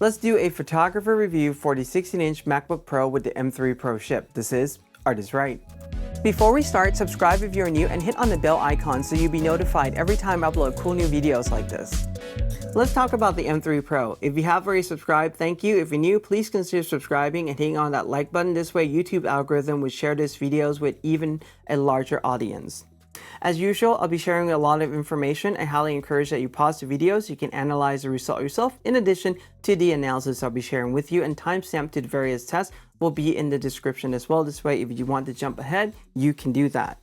Let's do a photographer review for the 16-inch MacBook Pro with the M3 Pro chip. This is ArtIsRight. Before we start, subscribe if you're new and hit on the bell icon so you'll be notified every time I upload cool new videos like this. Let's talk about the M3 Pro. If you have already subscribed, thank you. If you're new, please consider subscribing and hitting on that like button. This way, YouTube algorithm will share these videos with even a larger audience. As usual, I'll be sharing a lot of information. I highly encourage that you pause the video so you can analyze the result yourself, in addition to the analysis I'll be sharing with you, and timestamp to the various tests will be in the description as well. This way, if you want to jump ahead, you can do that.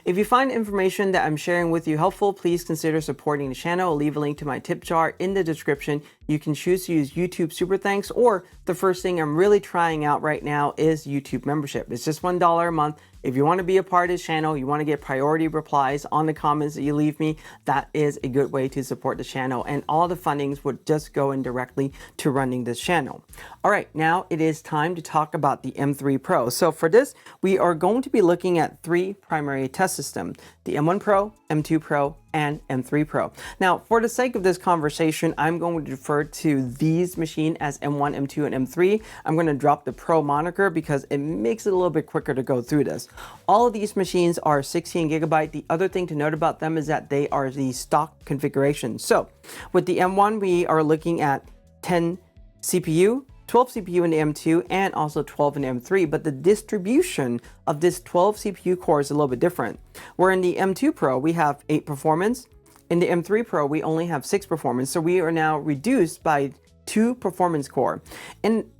If you find information that I'm sharing with you helpful, please consider supporting the channel. I'll leave a link to my tip jar in the description. You can choose to use YouTube Super Thanks, or the first thing I'm really trying out right now is YouTube membership. It's just $1 a month. If you want to be a part of this channel, you want to get priority replies on the comments that you leave me, that is a good way to support the channel, and all the fundings would just go in directly to running this channel. All right, now it is time to talk about the M3 Pro. So for this, we are going to be looking at three primary test systems: the M1 Pro, M2 Pro, and M3 Pro. Now, for the sake of this conversation, I'm going to refer to these machines as M1, M2, and M3. I'm going to drop the Pro moniker because it makes it a little bit quicker to go through this. All of these machines are 16 gigabyte. The other thing to note about them is that they are the stock configuration. So with the M1, we are looking at 10 CPU, 12 CPU in the M2, and also 12 in the M3, but the distribution of this 12 CPU core is a little bit different. Where in the M2 Pro, we have 8 performance. In the M3 Pro, we only have 6 performance, so we are now reduced by 2 performance core. And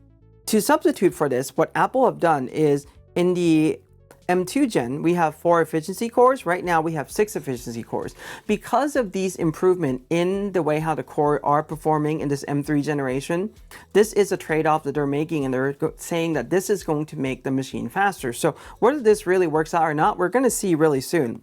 to substitute for this, what Apple have done is in the M2 Gen, we have 4 efficiency cores. Right now, we have 6 efficiency cores. Because of these improvements in the way how the core are performing in this M3 generation, this is a trade-off that they're making, and they're saying that this is going to make the machine faster. So whether this really works out or not, we're going to see really soon.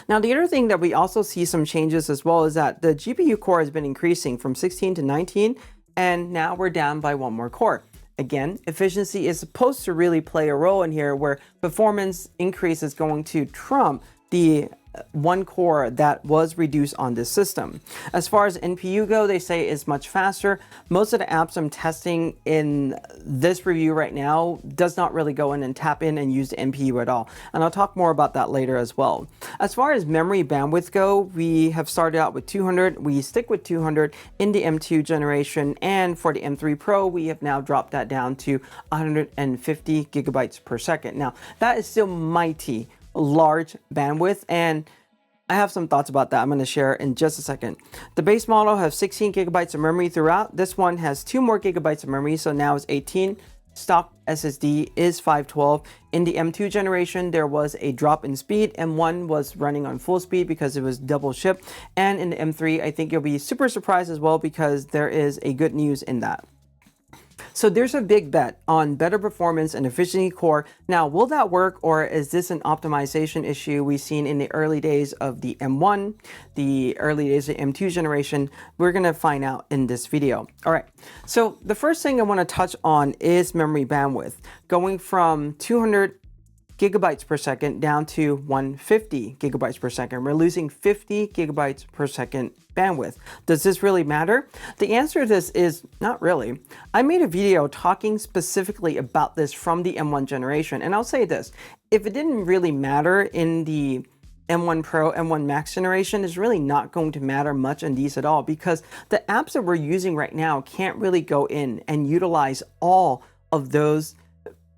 Now, the other thing that we also see some changes as well is that the GPU core has been increasing from 16 to 19, and now we're down by 1 more core. Again, efficiency is supposed to really play a role in here, where performance increase is going to trump the 1 core that was reduced on this system. As far as NPU go, they say it's much faster. Most of the apps I'm testing in this review right now does not really go in and tap in and use the NPU at all. And I'll talk more about that later as well. As far as memory bandwidth go, we have started out with 200. We stick with 200 in the M2 generation. And for the M3 Pro, we have now dropped that down to 150 gigabytes per second. Now, that is still mighty large bandwidth, and I have some thoughts about that I'm going to share in just a second. The base model has 16 gigabytes of memory throughout. This one has 2 more gigabytes of memory, so now it's 18. Stock SSD is 512. In the M2 generation, there was a drop in speed. M1 was running on full speed because it was double shipped. And in the M3, I think you'll be super surprised as well, because there is a good news in that. So there's a big bet on better performance and efficiency core. Now, will that work, or is this an optimization issue we've seen in the early days of the M1, the early days of the M2 generation? We're going to find out in this video. All right, so the first thing I want to touch on is memory bandwidth. Going from 200 gigabytes per second down to 150 gigabytes per second. We're losing 50 gigabytes per second bandwidth. Does this really matter? The answer to this is not really. I made a video talking specifically about this from the M1 generation, and I'll say this: if it didn't really matter in the M1 Pro, M1 Max generation, is really not going to matter much in these at all, because the apps that we're using right now can't really go in and utilize all of those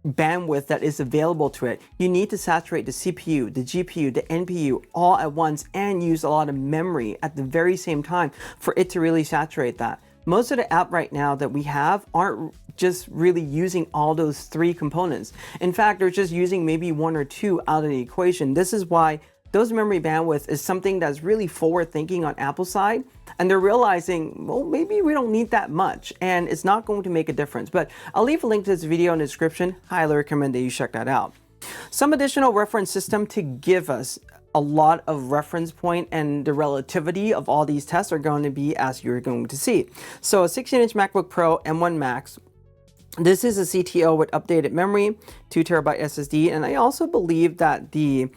bandwidth that is available to it. You need to saturate the CPU, the GPU, the NPU all at once, and use a lot of memory at the very same time for it to really saturate that. Most of the app right now that we have aren't just really using all those 3 components. In fact, they're just using maybe 1 or 2 out of the equation. This is why those memory bandwidth is something that's really forward thinking on Apple's side, and they're realizing, well, maybe we don't need that much, and it's not going to make a difference. But I'll leave a link to this video in the description. Highly recommend that you check that out. Some additional reference system to give us a lot of reference point, and the relativity of all these tests are going to be as you're going to see. So a 16-inch MacBook Pro M1 Max This is a CTO with updated memory, 2 terabyte SSD, and I also believe that the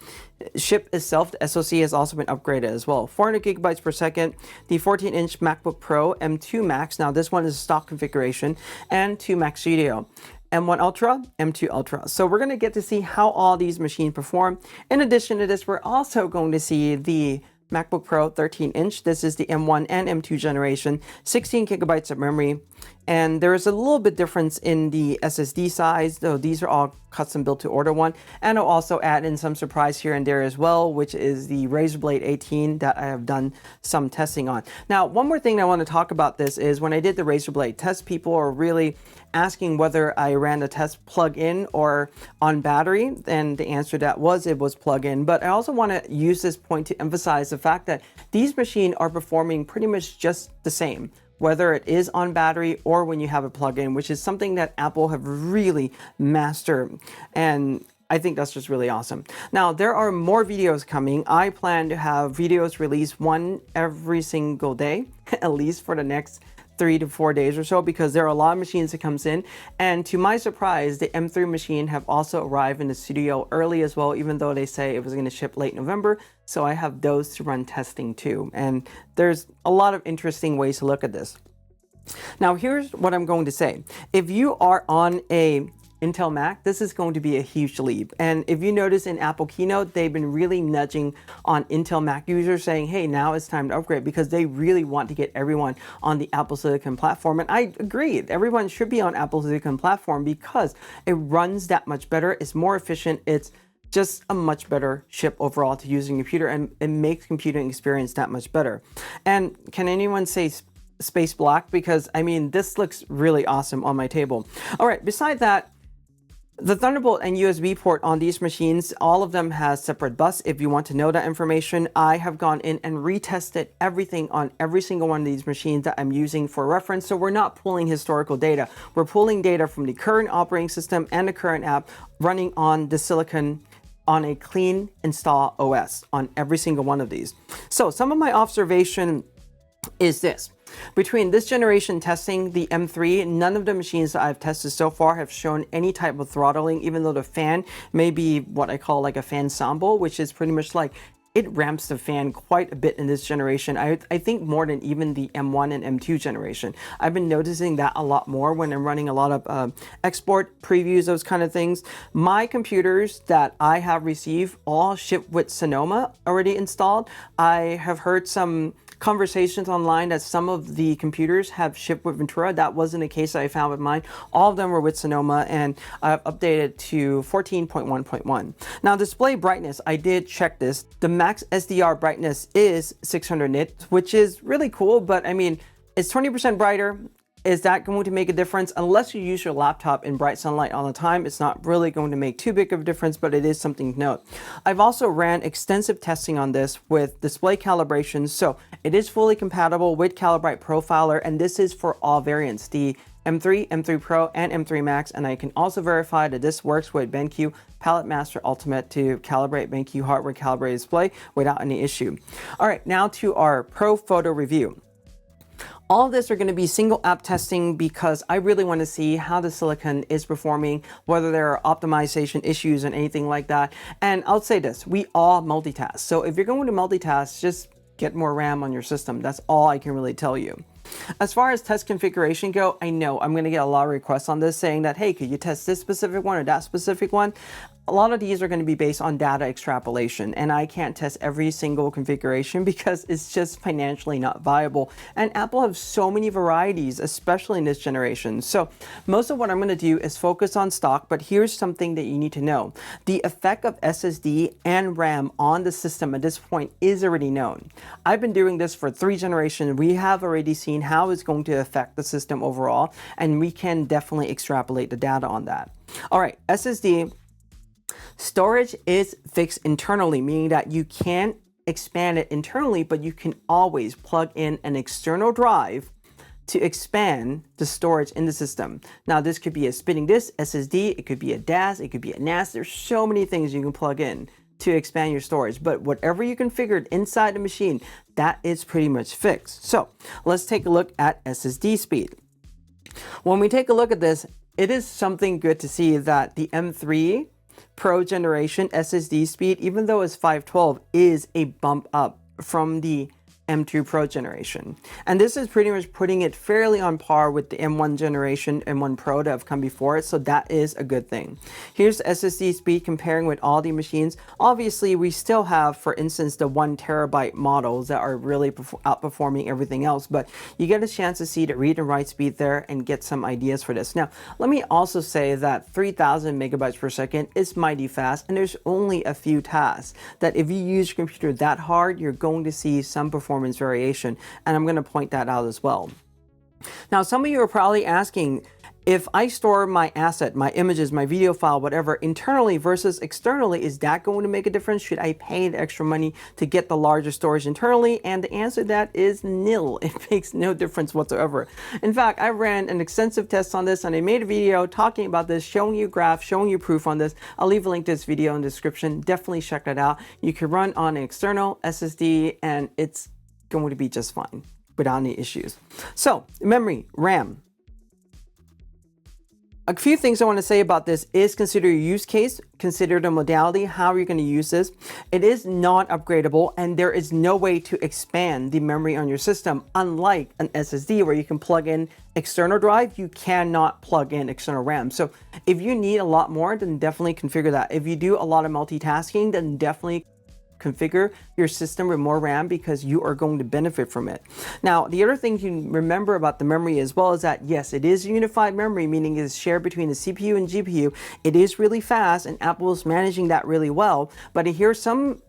chip itself, the SoC, has also been upgraded as well. 400 gigabytes per second, the 14-inch MacBook Pro M2 Max, now this one is stock configuration, and 2 Mac Studio. M1 Ultra, M2 Ultra. So we're going to get to see how all these machines perform. In addition to this, we're also going to see the MacBook Pro 13-inch. This is the M1 and M2 generation, 16 gigabytes of memory. And there is a little bit difference in the SSD size, though these are all custom built to order one. And I'll also add in some surprise here and there as well, which is the Razer Blade 18 that I have done some testing on. Now, one more thing I want to talk about this is when I did the Razer Blade test, people are really asking whether I ran the test plug-in or on battery, and the answer to that was it was plug-in. But I also want to use this point to emphasize the fact that these machines are performing pretty much just the same, whether it is on battery or when you have a plug-in, which is something that Apple have really mastered. And I think that's just really awesome. Now, there are more videos coming. I plan to have videos released one every single day, at least for the next 3 to 4 days or so, because there are a lot of machines that comes in. And to my surprise, the M3 machine have also arrived in the studio early as well, even though they say it was going to ship late November. So I have those to run testing too. And there's a lot of interesting ways to look at this. Now, here's what I'm going to say. If you are on a Intel Mac, this is going to be a huge leap. And if you notice in Apple Keynote, they've been really nudging on Intel Mac users saying, hey, now it's time to upgrade, because they really want to get everyone on the Apple Silicon platform. And I agree, everyone should be on Apple Silicon platform because it runs that much better, it's more efficient, it's just a much better chip overall to use in a computer, and it makes computing experience that much better. And can anyone say space black? Because I mean, this looks really awesome on my table. All right, beside that, the Thunderbolt and USB port on these machines, all of them has separate bus. If you want to know that information, I have gone in and retested everything on every single one of these machines that I'm using for reference. So we're not pulling historical data. We're pulling data from the current operating system and the current app running on the silicon on a clean install OS on every single one of these. So some of my observation is this. Between this generation testing, the M3, none of the machines that I've tested so far have shown any type of throttling, even though the fan may be what I call like a fan sample, which is pretty much like it ramps the fan quite a bit in this generation. I think more than even the M1 and M2 generation. I've been noticing that a lot more when I'm running a lot of export previews, those kind of things. My computers that I have received all ship with Sonoma already installed. I have heard some conversations online that some of the computers have shipped with Ventura. That wasn't the case that I found with mine. All of them were with Sonoma, and I've updated to 14.1.1. Now, display brightness, I did check this. The max SDR brightness is 600 nits, which is really cool, but I mean, it's 20% brighter. Is that going to make a difference? Unless you use your laptop in bright sunlight all the time, it's not really going to make too big of a difference, but it is something to note. I've also ran extensive testing on this with display calibration, so it is fully compatible with Calibrite Profiler, and this is for all variants, the M3, M3 Pro, and M3 Max, and I can also verify that this works with BenQ Palette Master Ultimate to calibrate BenQ hardware calibrated display without any issue. All right, now to our Pro Photo review. All of this are going to be single app testing because I really want to see how the silicon is performing, whether there are optimization issues and anything like that. And I'll say this, we all multitask. So if you're going to multitask, just get more RAM on your system. That's all I can really tell you. As far as test configuration go, I know I'm going to get a lot of requests on this saying that, hey, could you test this specific one or that specific one? A lot of these are going to be based on data extrapolation, and I can't test every single configuration because it's just financially not viable. And Apple have so many varieties, especially in this generation. So most of what I'm going to do is focus on stock, but here's something that you need to know. The effect of SSD and RAM on the system at this point is already known. I've been doing this for 3 generations. We have already seen how it's going to affect the system overall, and we can definitely extrapolate the data on that. All right, SSD. Storage is fixed internally, meaning that you can't expand it internally, but you can always plug in an external drive to expand the storage in the system. Now, this could be a spinning disk, SSD, it could be a DAS, it could be a NAS. There's so many things you can plug in to expand your storage, but whatever you configured inside the machine, that is pretty much fixed. So let's take a look at SSD speed. When we take a look at this, it is something good to see that the M3 Pro generation SSD speed, even though it's 512, is a bump up from the M2 Pro generation. And this is pretty much putting it fairly on par with the M1 generation, M1 Pro that have come before it, so that is a good thing. Here's the SSD speed comparing with all the machines. Obviously, we still have, for instance, the 1 terabyte models that are really outperforming everything else, but you get a chance to see the read and write speed there and get some ideas for this. Now, let me also say that 3000 megabytes per second is mighty fast, and there's only a few tasks that if you use your computer that hard, you're going to see some performance variation, and I'm going to point that out as well. Now, some of you are probably asking, if I store my asset, my images, my video file, whatever, internally versus externally, is that going to make a difference? Should I pay the extra money to get the larger storage internally? And the answer to that is nil. It makes no difference whatsoever. In fact, I ran an extensive test on this, and I made a video talking about this, showing you graphs, showing you proof on this. I'll leave a link to this video in the description. Definitely check that out. You can run on an external SSD, and it's going to be just fine without any issues. So, memory, RAM. A few things I want to say about this is consider your use case, consider the modality, how you're going to use this. It is not upgradable, and there is no way to expand the memory on your system, unlike an SSD where you can plug in external drive. You cannot plug in external RAM. So if you need a lot more, then definitely configure that. If you do a lot of multitasking, then definitely configure your system with more RAM, because you are going to benefit from it. Now, the other thing you remember about the memory as well is that, yes, it is unified memory, meaning it is shared between the CPU and GPU. It is really fast, and Apple is managing that really well. But I hear some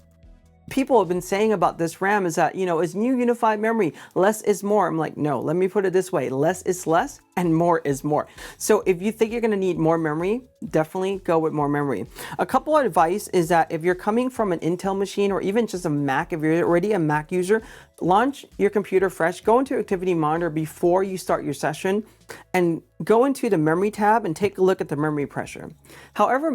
people have been saying about this RAM is that, you know, it's new unified memory, less is more. I'm like, no, let me put it this way, less is less and more is more. So if you think you're going to need more memory, definitely go with more memory. A couple of advice is that if you're coming from an Intel machine or even just a Mac, if you're already a Mac user, launch your computer fresh, go into Activity Monitor before you start your session, and go into the memory tab and take a look at the memory pressure. However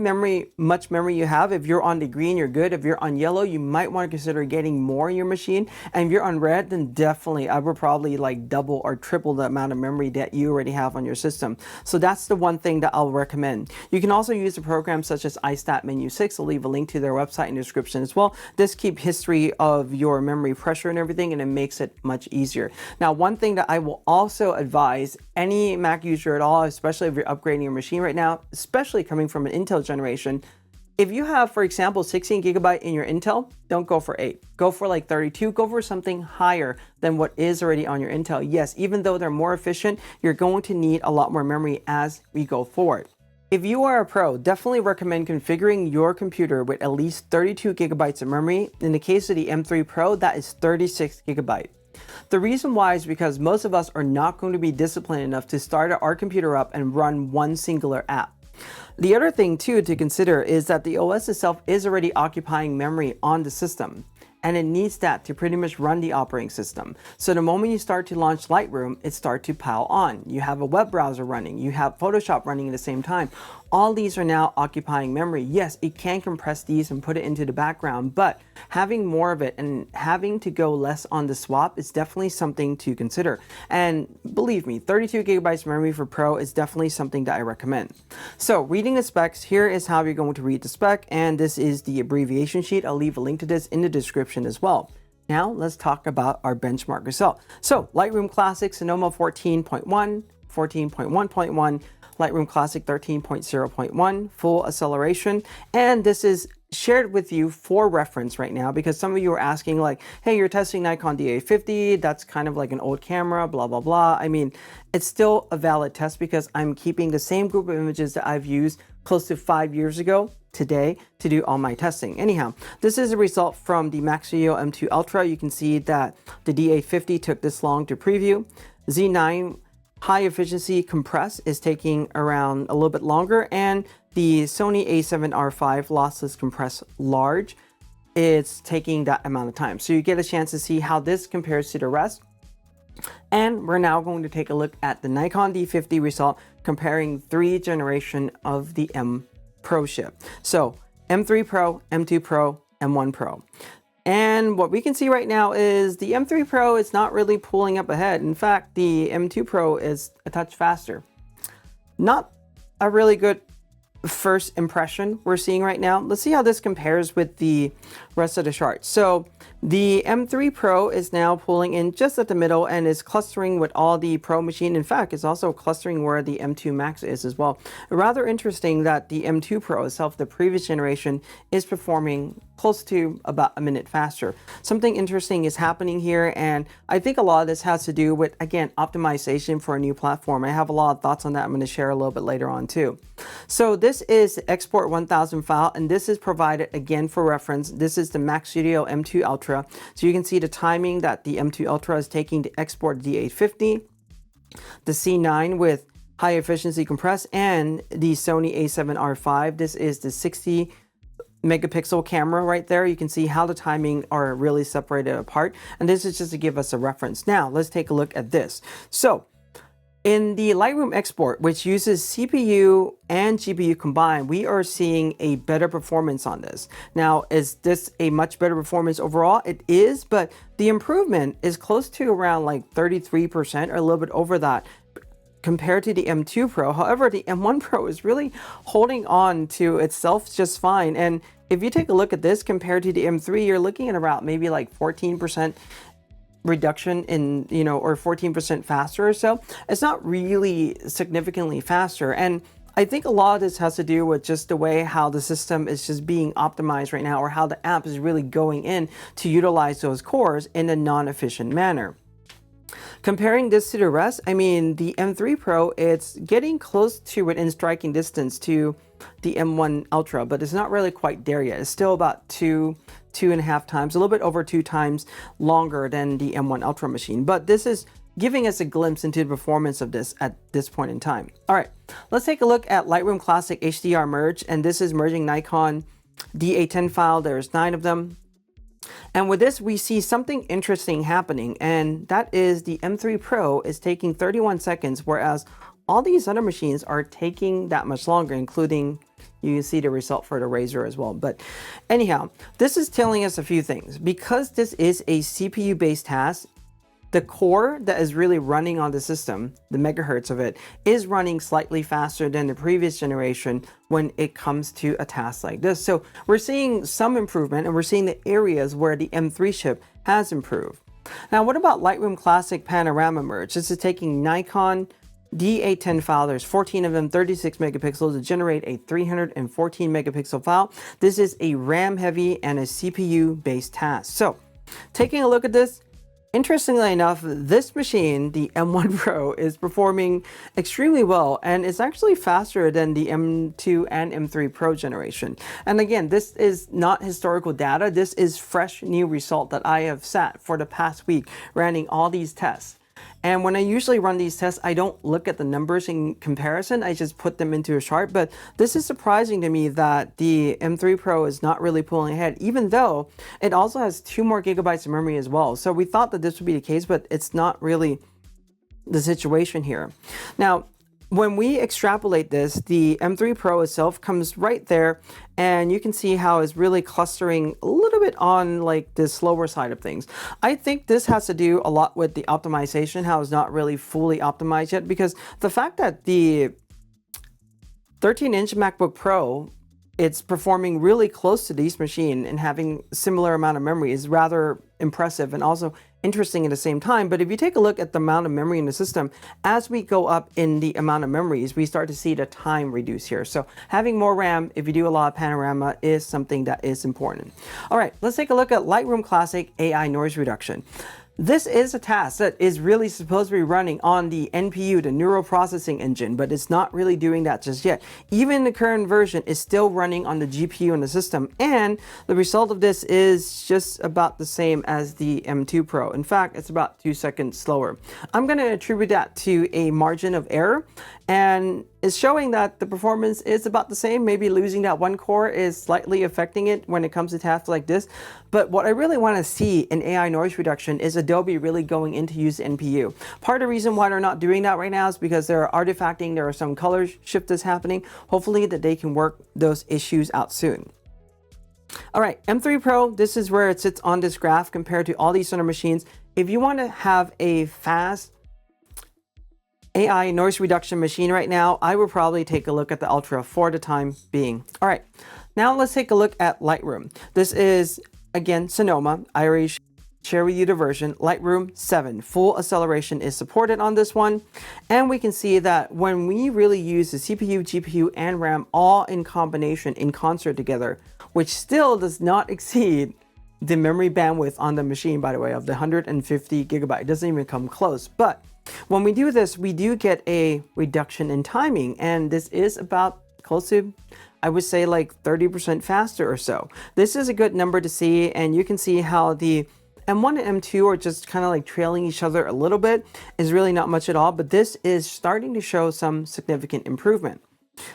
much memory you have, if you're on the green, you're good. If you're on yellow, you might want to consider getting more in your machine. And if you're on red, then definitely I would probably like double or triple the amount of memory that you already have on your system. So that's the one thing that I'll recommend. You can also use a program such as iStat Menu 6. I'll leave a link to their website in the description as well. This keeps history of your memory pressure and everything, and it makes it much easier. Now, one thing that I will also advise any Mac user at all, especially if you're upgrading your machine right now, especially coming from an Intel generation, if you have, for example, 16 gigabyte in your Intel, don't go for 8. Go for like 32. Go for something higher than what is already on your Intel. Yes, even though they're more efficient, you're going to need a lot more memory as we go forward. If you are a pro, definitely recommend configuring your computer with at least 32 gigabytes of memory. In the case of the M3 Pro, that is 36 gigabyte. The reason why is because most of us are not going to be disciplined enough to start our computer up and run one singular app. The other thing too to consider is that the OS itself is already occupying memory on the system, and it needs that to pretty much run the operating system. So the moment you start to launch Lightroom, it starts to pile on. You have a web browser running, you have Photoshop running at the same time. All these are now occupying memory. Yes, it can compress these and put it into the background, but having more of it and having to go less on the swap is definitely something to consider. And believe me, 32 gigabytes memory for Pro is definitely something that I recommend. So reading the specs, here is how you're going to read the spec, and this is the abbreviation sheet. I'll leave a link to this in the description as well. Now let's talk about our benchmark result. So Lightroom Classic Sonoma 14.1, 14.1.1, Lightroom Classic 13.0.1, full acceleration, and this is shared with you for reference right now because some of you are asking like, hey, you're testing Nikon D850, that's kind of like an old camera, blah, blah, blah. I mean, it's still a valid test because I'm keeping the same group of images that I've used close to 5 years ago today to do all my testing. Anyhow, this is a result from the Max Studio M2 Ultra. You can see that the D850 took this long to preview. Z9 high efficiency compress is taking around a little bit longer, and the Sony A7R5 lossless compress large, it's taking that amount of time. So you get a chance to see how this compares to the rest. And we're now going to take a look at the Nikon D50 result comparing 3 generation of the M Pro chip. So M3 Pro, M2 Pro, M1 Pro. And what we can see right now is the M3 Pro is not really pulling up ahead. In fact, the M2 Pro is a touch faster. Not a really good first impression we're seeing right now. Let's see how this compares with the rest of the chart. So the M3 Pro is now pulling in just at the middle and is clustering with all the Pro machine. In fact, it's also clustering where the M2 Max is as well. Rather interesting that the M2 Pro itself, the previous generation, is performing close to about a minute faster. Something interesting is happening here, and I think a lot of this has to do with, again, optimization for a new platform. I have a lot of thoughts on that I'm going to share a little bit later on too. So this is the Export 1000 file, and this is provided again for reference. This is the Mac Studio M2 Ultra. So you can see the timing that the M2 Ultra is taking to export D850, the C9 with high efficiency compress, and the Sony A7R5. This is the 60 megapixel camera right there. You can see how the timing are really separated apart, and this is just to give us a reference. Now let's take a look at this. So in the Lightroom export, which uses CPU and GPU combined, we are seeing a better performance on this. Now, is this a much better performance overall? It is, but the improvement is close to around like 33% or a little bit over that compared to the M2 Pro. However, the M1 Pro is really holding on to itself just fine. And if you take a look at this compared to the M3, you're looking at around maybe like 14% reduction in, or 14% faster or so. It's not really significantly faster. And I think a lot of this has to do with just the way how the system is just being optimized right now, or how the app is really going in to utilize those cores in a non-efficient manner. Comparing this to the rest, I mean, the M3 Pro, it's getting close to within striking distance to the M1 Ultra, but it's not really quite there yet. It's still about two and a half times, a little bit over 2 times longer than the M1 Ultra machine. But this is giving us a glimpse into the performance of this at this point in time. All right, let's take a look at Lightroom Classic HDR Merge, and this is merging Nikon D810 file. There's 9 of them. And with this, we see something interesting happening, and that is the M3 Pro is taking 31 seconds, whereas all these other machines are taking that much longer, including, you can see the result for the Razr as well. But anyhow, this is telling us a few things. Because this is a CPU-based task, the core that is really running on the system, the megahertz of it, is running slightly faster than the previous generation when it comes to a task like this. So we're seeing some improvement, and we're seeing the areas where the M3 chip has improved. Now, what about Lightroom Classic Panorama Merge? This is taking Nikon D810 file. There's 14 of them, 36 megapixels to generate a 314 megapixel file. This is a RAM heavy and a CPU based task. So taking a look at this, interestingly enough, this machine, the M1 Pro, is performing extremely well, and it's actually faster than the M2 and M3 Pro generation. And again, this is not historical data. This is fresh new result that I have sat for the past week running all these tests. And when I usually run these tests, I don't look at the numbers in comparison. I just put them into a chart. But this is surprising to me that the M3 Pro is not really pulling ahead, even though it also has 2 more gigabytes of memory as well. So we thought that this would be the case, but it's not really the situation here. Now, when we extrapolate this, the M3 Pro itself comes right there, and you can see how it's really clustering a little bit on like the slower side of things. I think this has to do a lot with the optimization, how it's not really fully optimized yet, because the fact that the 13-inch MacBook Pro, it's performing really close to this machine and having similar amount of memory is rather impressive and also interesting at the same time. But if you take a look at the amount of memory in the system, as we go up in the amount of memories, we start to see the time reduce here. So having more RAM, if you do a lot of panorama, is something that is important. All right, let's take a look at Lightroom Classic AI Noise Reduction. This is a task that is really supposed to be running on the NPU, the neural processing engine, but it's not really doing that just yet. Even the current version is still running on the GPU in the system, and the result of this is just about the same as the M2 Pro. In fact, it's about 2 seconds slower. I'm going to attribute that to a margin of error, and it's showing that the performance is about the same. Maybe losing that one core is slightly affecting it when it comes to tasks like this. But what I really want to see in AI noise reduction is Adobe really going in to use NPU. Part of the reason why they're not doing that right now is because they're artifacting, there are some color shift that's happening. Hopefully that they can work those issues out soon. All right, M3 Pro, this is where it sits on this graph compared to all these other machines. If you want to have a fast AI noise reduction machine right now, I would probably take a look at the Ultra for the time being. All right, now let's take a look at Lightroom. This is, again, Sonoma. I already share with you the version. Lightroom 7 full acceleration is supported on this one, and we can see that when we really use the CPU, GPU, and RAM all in combination, in concert together, which still does not exceed the memory bandwidth on the machine, by the way, of the 150 gigabyte. It doesn't even come close. But when we do this, we do get a reduction in timing, and this is about close to, I would say, like 30% faster or so. This is a good number to see, and you can see how the M1 and M2 are just kind of like trailing each other a little bit. Is really not much at all, but this is starting to show some significant improvement.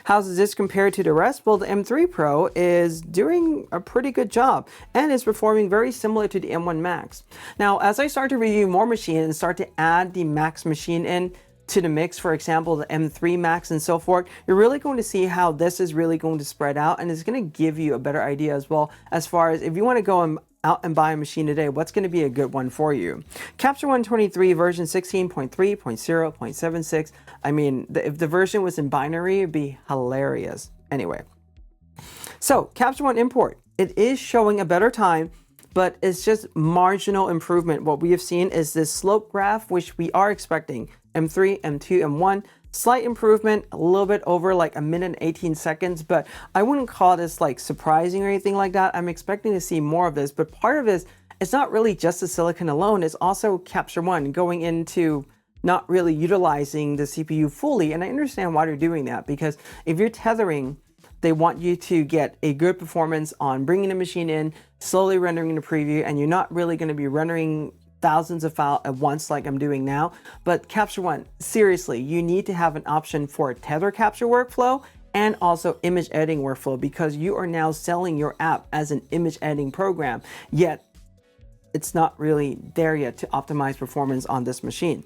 How does this compare to the rest? Well, the M3 Pro is doing a pretty good job and is performing very similar to the M1 Max. Now, as I start to review more machines and start to add the Max machine in to the mix, for example, the M3 Max and so forth, you're really going to see how this is really going to spread out, and it's going to give you a better idea as well as far as if you want to go out and buy a machine today, what's going to be a good one for you. Capture One 23 version 16.3.0.76. I mean, if the version was in binary, it'd be hilarious. Anyway, so Capture One import, it is showing a better time, but it's just marginal improvement. What we have seen is this slope graph, which we are expecting. M3, M2, M1, slight improvement, a little bit over like 1 minute and 18 seconds, but I wouldn't call this like surprising or anything like that. I'm expecting to see more of this, but part of this, it's not really just the silicon alone, it's also Capture One going into not really utilizing the CPU fully. And I understand why they're doing that, because if you're tethering, they want you to get a good performance on bringing the machine in, slowly rendering the preview, and you're not really going to be rendering thousands of files at once like I'm doing now. But Capture One, seriously, you need to have an option for tether capture workflow and also image editing workflow, because you are now selling your app as an image editing program, yet it's not really there yet to optimize performance on this machine.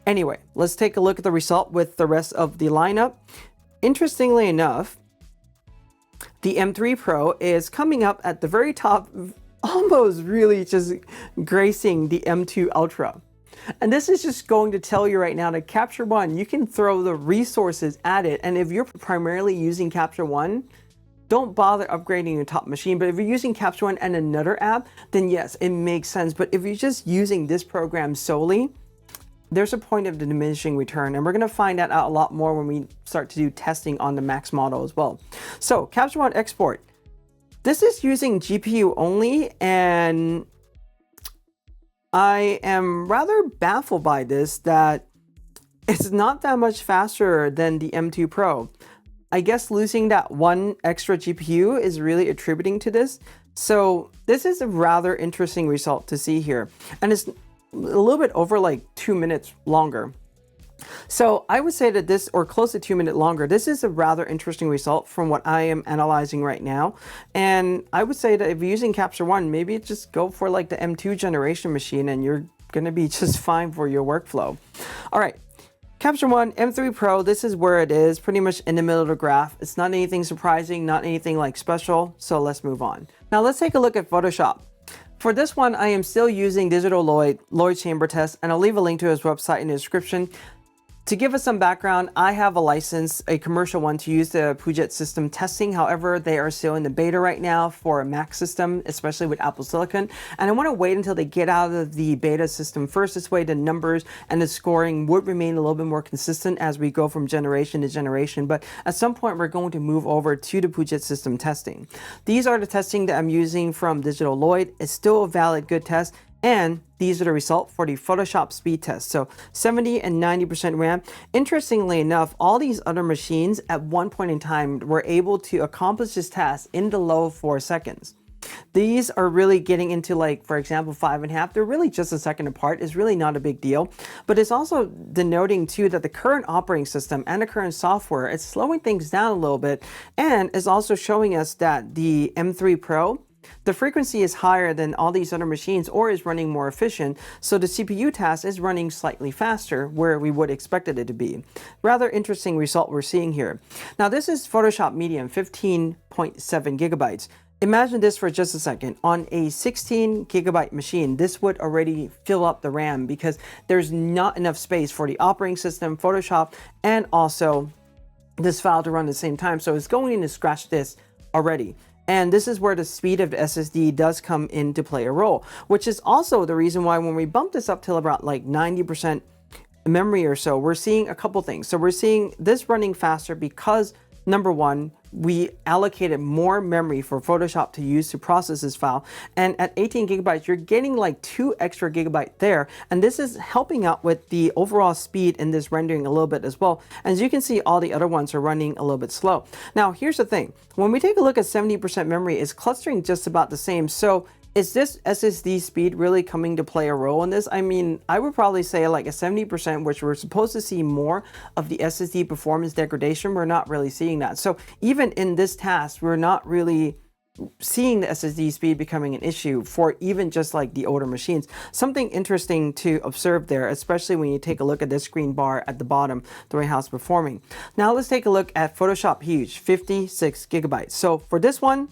Anyway, let's take a look at the result with the rest of the lineup. Interestingly enough, the M3 Pro is coming up at the very top, almost really just gracing the M2 Ultra. And this is just going to tell you right now that Capture One, you can throw the resources at it. And if you're primarily using Capture One, don't bother upgrading your top machine. But if you're using Capture One and another app, then yes, it makes sense. But if you're just using this program solely, there's a point of diminishing return, and we're going to find that out a lot more when we start to do testing on the Max model as well. So Capture One export, this is using GPU only, and I am rather baffled by this, that it's not that much faster than the M2 Pro. I guess losing that one extra GPU is really attributing to this. So this is a rather interesting result to see here, and it's a little bit over like 2 minutes longer. So I would say that this, or close to 2 minutes longer, this is a rather interesting result from what I am analyzing right now. And I would say that if you're using Capture One, maybe just go for like the M2 generation machine and you're going to be just fine for your workflow. All right. Capture One, M3 Pro, this is where it is, pretty much in the middle of the graph. It's not anything surprising, not anything like special. So let's move on. Now let's take a look at Photoshop. For this one, I am still using Digital Lloyd Chamber Test, and I'll leave a link to his website in the description. To give us some background, I have a license, a commercial one, to use the Puget system testing. However, they are still in the beta right now for a Mac system, especially with Apple Silicon. And I want to wait until they get out of the beta system first. This way the numbers and the scoring would remain a little bit more consistent as we go from generation to generation. But at some point, we're going to move over to the Puget system testing. These are the testing that I'm using from Digital Lloyd. It's still a valid, good test. And these are the results for the Photoshop speed test. So 70 and 90% RAM. Interestingly enough, all these other machines at one point in time were able to accomplish this task in the low 4 seconds. These are really getting into, like, for example, 5.5. They're really just a second apart. It's really not a big deal. But it's also denoting too that the current operating system and the current software is slowing things down a little bit, and is also showing us that the M3 Pro, the frequency is higher than all these other machines, or is running more efficient. So the CPU task is running slightly faster where we would expected it to be. Rather interesting result we're seeing here. Now this is Photoshop Medium, 15.7 gigabytes. imagine this for just a second. On a 16 gigabyte machine, this would already fill up the RAM because there's not enough space for the operating system, Photoshop, and also this file to run at the same time. So it's going to scratch this already. And this is where the speed of the SSD does come into play a role, which is also the reason why when we bump this up till about like 90% memory or so, we're seeing a couple things. So we're seeing this running faster because number one, we allocated more memory for Photoshop to use to process this file. And at 18 gigabytes, you're getting like 2 extra gigabytes there. And this is helping out with the overall speed in this rendering a little bit as well. As you can see, all the other ones are running a little bit slow. Now, here's the thing. When we take a look at 70% memory, it's clustering just about the same. So is this SSD speed really coming to play a role in this? I mean, I would probably say like a 70%, which we're supposed to see more of the SSD performance degradation. We're not really seeing that. So even in this task, we're not really seeing the SSD speed becoming an issue for even just like the older machines. Something interesting to observe there, especially when you take a look at this green bar at the bottom, the way how it's performing. Now let's take a look at Photoshop Huge, 56 gigabytes. So for this one,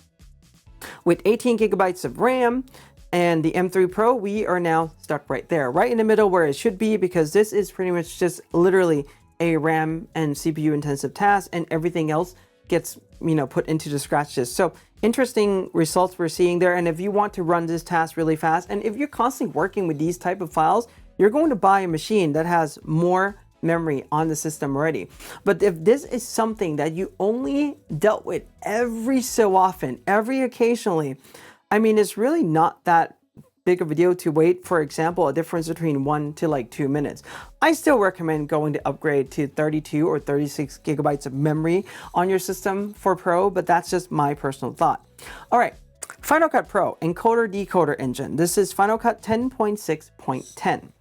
with 18 gigabytes of RAM and the M3 Pro, we are now stuck right there, right in the middle where it should be, because this is pretty much just literally a RAM and CPU intensive task, and everything else gets, put into the scratch disk. So interesting results we're seeing there. And if you want to run this task really fast, and if you're constantly working with these type of files, you're going to buy a machine that has more memory on the system already. But if this is something that you only dealt with every so often, every occasionally, I mean, it's really not that big of a deal to wait, for example, a difference between 1 to like 2 minutes. I still recommend going to upgrade to 32 or 36 gigabytes of memory on your system for Pro, but that's just my personal thought. All right, Final Cut Pro encoder decoder engine. This is Final Cut 10.6.10.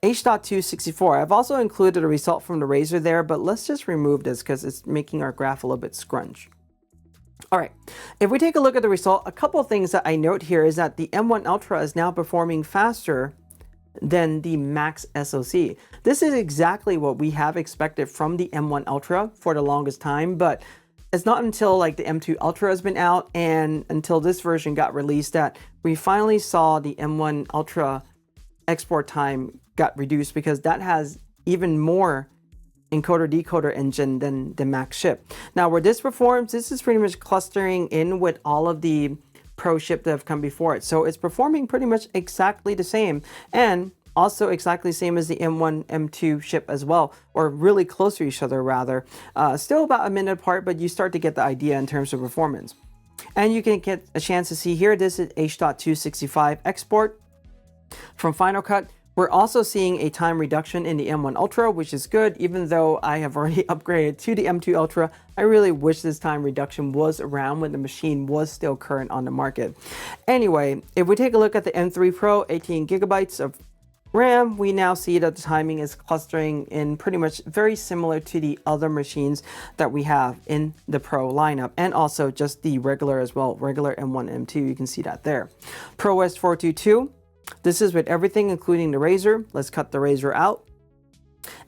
H.264. I've also included a result from the Razor there, but let's just remove this because it's making our graph a little bit scrunch. All right, if we take a look at the result, a couple of things that I note here is that the M1 Ultra is now performing faster than the Max SoC. This is exactly what we have expected from the M1 Ultra for the longest time, but it's not until like the M2 Ultra has been out and until this version got released that we finally saw the M1 Ultra export time got reduced, because that has even more encoder decoder engine than the Max chip. Now where this performs, this is pretty much clustering in with all of the Pro chip that have come before it. So it's performing pretty much exactly the same, and also exactly the same as the M1, M2 chip as well, or really close to each other rather. Still about a minute apart, but you start to get the idea in terms of performance. And you can get a chance to see here, this is H.265 export from Final Cut. We're also seeing a time reduction in the M1 Ultra, which is good. Even though I have already upgraded to the M2 Ultra, I really wish this time reduction was around when the machine was still current on the market. Anyway, if we take a look at the M3 Pro, 18 gigabytes of RAM, we now see that the timing is clustering in pretty much very similar to the other machines that we have in the Pro lineup, and also just the regular as well, regular M1, M2, you can see that there. ProRes 422. This is with everything, including the Razor. Let's cut the Razor out.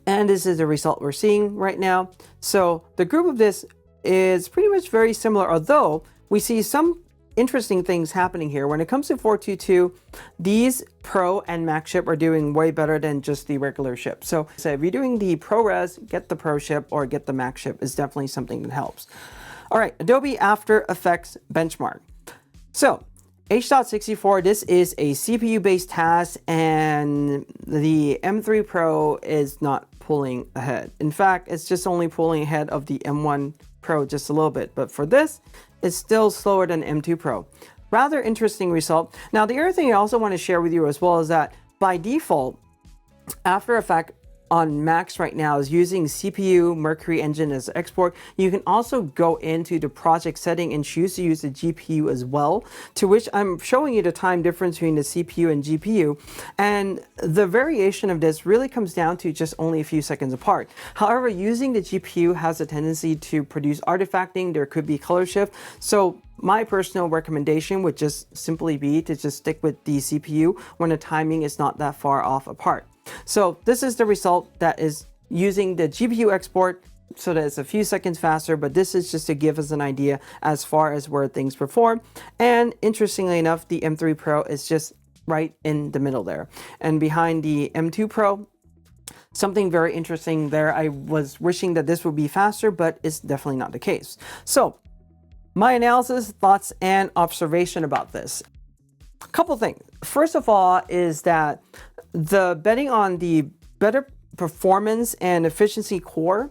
And this is the result we're seeing right now. So the group of this is pretty much very similar, although we see some interesting things happening here. When it comes to 422, these Pro and Max chip are doing way better than just the regular chip. So if you're doing the ProRes, get the Pro chip or get the Max chip is definitely something that helps. All right, Adobe After Effects benchmark. So H.64, this is a CPU-based task, and the M3 Pro is not pulling ahead. In fact, it's just only pulling ahead of the M1 Pro just a little bit. But for this, it's still slower than M2 Pro. Rather interesting result. Now, the other thing I also want to share with you as well is that by default, After Effects on Macs right now is using CPU Mercury engine as export. You can also go into the project setting and choose to use the GPU as well, to which I'm showing you the time difference between the CPU and GPU. And the variation of this really comes down to just only a few seconds apart. However, using the GPU has a tendency to produce artifacting. There could be color shift. So my personal recommendation would just simply be to just stick with the CPU when the timing is not that far off apart. So this is the result that is using the GPU export so that it's a few seconds faster, but this is just to give us an idea as far as where things perform. And interestingly enough, the M3 Pro is just right in the middle there. And behind the M2 Pro, something very interesting there. I was wishing that this would be faster, but it's definitely not the case. So my analysis, thoughts, and observation about this. A couple things. First of all is that the betting on the better performance and efficiency core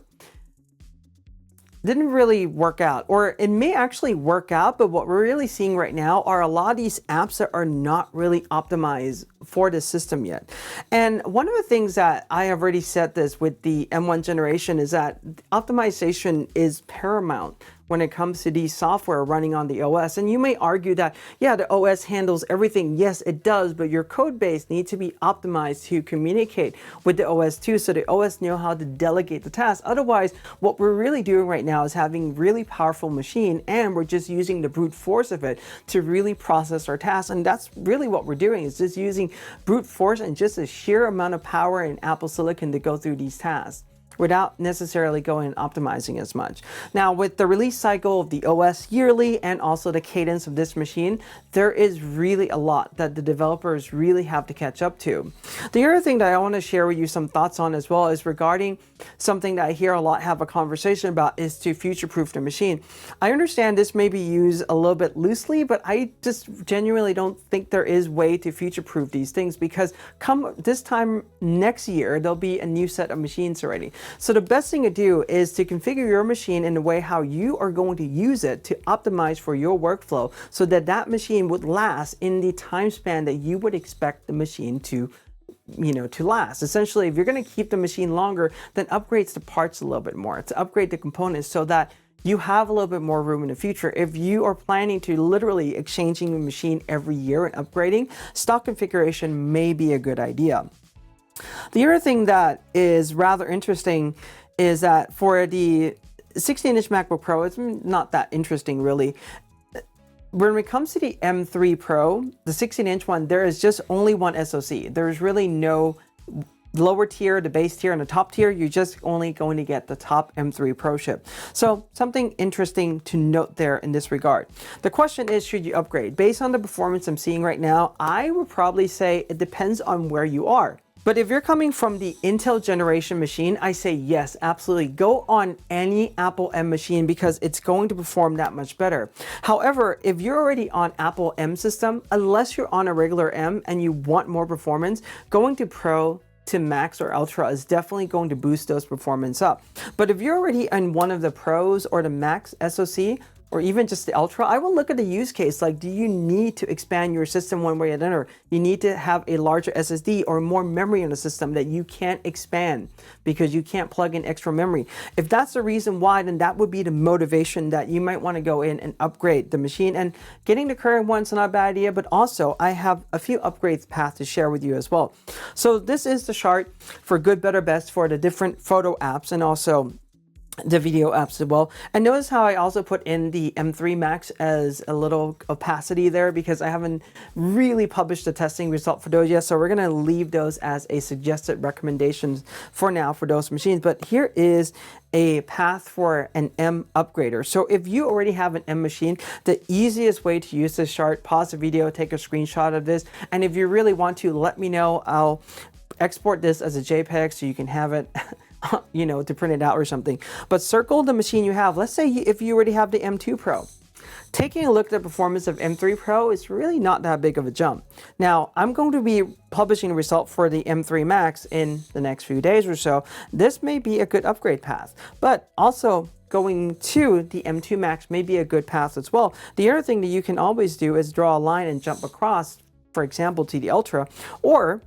didn't really work out, or it may actually work out, but what we're really seeing right now are a lot of these apps that are not really optimized for the system yet. And one of the things that I have already said this with the M1 generation is that optimization is paramount when it comes to the software running on the OS. And you may argue that, yeah, the OS handles everything. Yes, it does, but your code base needs to be optimized to communicate with the OS too, so the OS know how to delegate the task. Otherwise, what we're really doing right now is having really powerful machine, and we're just using the brute force of it to really process our tasks. And that's really what we're doing, is just using brute force and just a sheer amount of power in Apple Silicon to go through these tasks, without necessarily going and optimizing as much. Now, with the release cycle of the OS yearly and also the cadence of this machine, there is really a lot that the developers really have to catch up to. The other thing that I want to share with you some thoughts on as well is regarding something that I hear a lot have a conversation about, is to future-proof the machine. I understand this may be used a little bit loosely, but I just genuinely don't think there is way to future-proof these things, because come this time next year, there'll be a new set of machines already. So the best thing to do is to configure your machine in a way how you are going to use it to optimize for your workflow, so that that machine would last in the time span that you would expect the machine to last. Essentially, if you're going to keep the machine longer, then upgrade the parts a little bit more, to upgrade the components so that you have a little bit more room in the future. If you are planning to literally exchanging the machine every year and upgrading, stock configuration may be a good idea. The other thing that is rather interesting is that for the 16-inch MacBook Pro, it's not that interesting really. When it comes to the M3 Pro, the 16-inch one, there is just only one SoC. There's really no lower tier, the base tier, and the top tier. You're just only going to get the top M3 Pro chip. So something interesting to note there in this regard. The question is, should you upgrade? Based on the performance I'm seeing right now, I would probably say it depends on where you are. But if you're coming from the Intel generation machine, I say yes, absolutely. Go on any Apple M machine, because it's going to perform that much better. However, if you're already on Apple M system, unless you're on a regular M and you want more performance, going to Pro to Max or Ultra is definitely going to boost those performance up. But if you're already in one of the Pros or the Max SoC, or even just the Ultra, I will look at the use case. Like, do you need to expand your system one way or another? You need to have a larger SSD or more memory in the system that you can't expand because you can't plug in extra memory. If that's the reason why, then that would be the motivation that you might want to go in and upgrade the machine. And getting the current one's not a bad idea, but also I have a few upgrades paths to share with you as well. So this is the chart for good, better, best for the different photo apps and also the video apps as well. And notice how I also put in the M3 Max as a little opacity there, because I haven't really published the testing result for those yet. So we're going to leave those as a suggested recommendations for now for those machines. But here is a path for an M upgrader. So if you already have an M machine, the easiest way to use this chart, pause the video, take a screenshot of this. And if you really want to, let me know. I'll export this as a JPEG so you can have it to print it out or something. But circle the machine you have. Let's say if you already have the M2 Pro. Taking a look at the performance of M3 Pro is really not that big of a jump. Now, I'm going to be publishing the result for the M3 Max in the next few days or so. This may be a good upgrade path, but also going to the M2 Max may be a good path as well. The other thing that you can always do is draw a line and jump across, for example, to the Ultra, or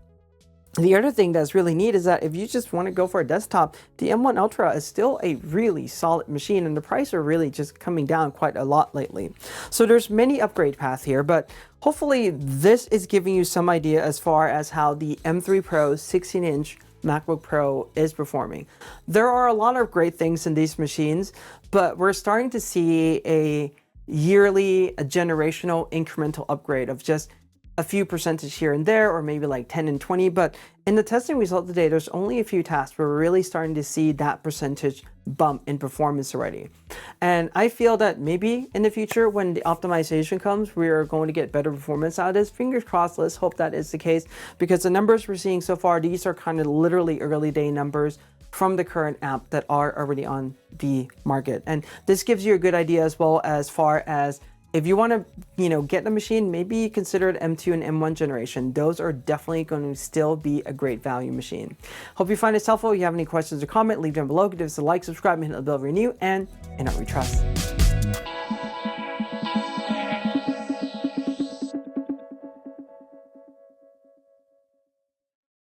the other thing that's really neat is that if you just want to go for a desktop, the M1 Ultra is still a really solid machine, and the price are really just coming down quite a lot lately. So there's many upgrade paths here, but hopefully this is giving you some idea as far as how the M3 Pro 16-inch MacBook Pro is performing. There are a lot of great things in these machines, but we're starting to see a yearly, a generational incremental upgrade of just a few percentage here and there, or maybe like 10 and 20, but in the testing result today, there's only a few tasks where we're really starting to see that percentage bump in performance already. And I feel that maybe in the future, when the optimization comes, we are going to get better performance out of this. Fingers crossed, let's hope that is the case, because the numbers we're seeing so far, these are kind of literally early day numbers from the current app that are already on the market. And this gives you a good idea as well as far as if you want to, get the machine, maybe consider it M2 and M1 generation. Those are definitely going to still be a great value machine. Hope you find this helpful. If you have any questions or comment, leave them below. Give us a like, subscribe, and hit the bell if you're new, and in art we trust.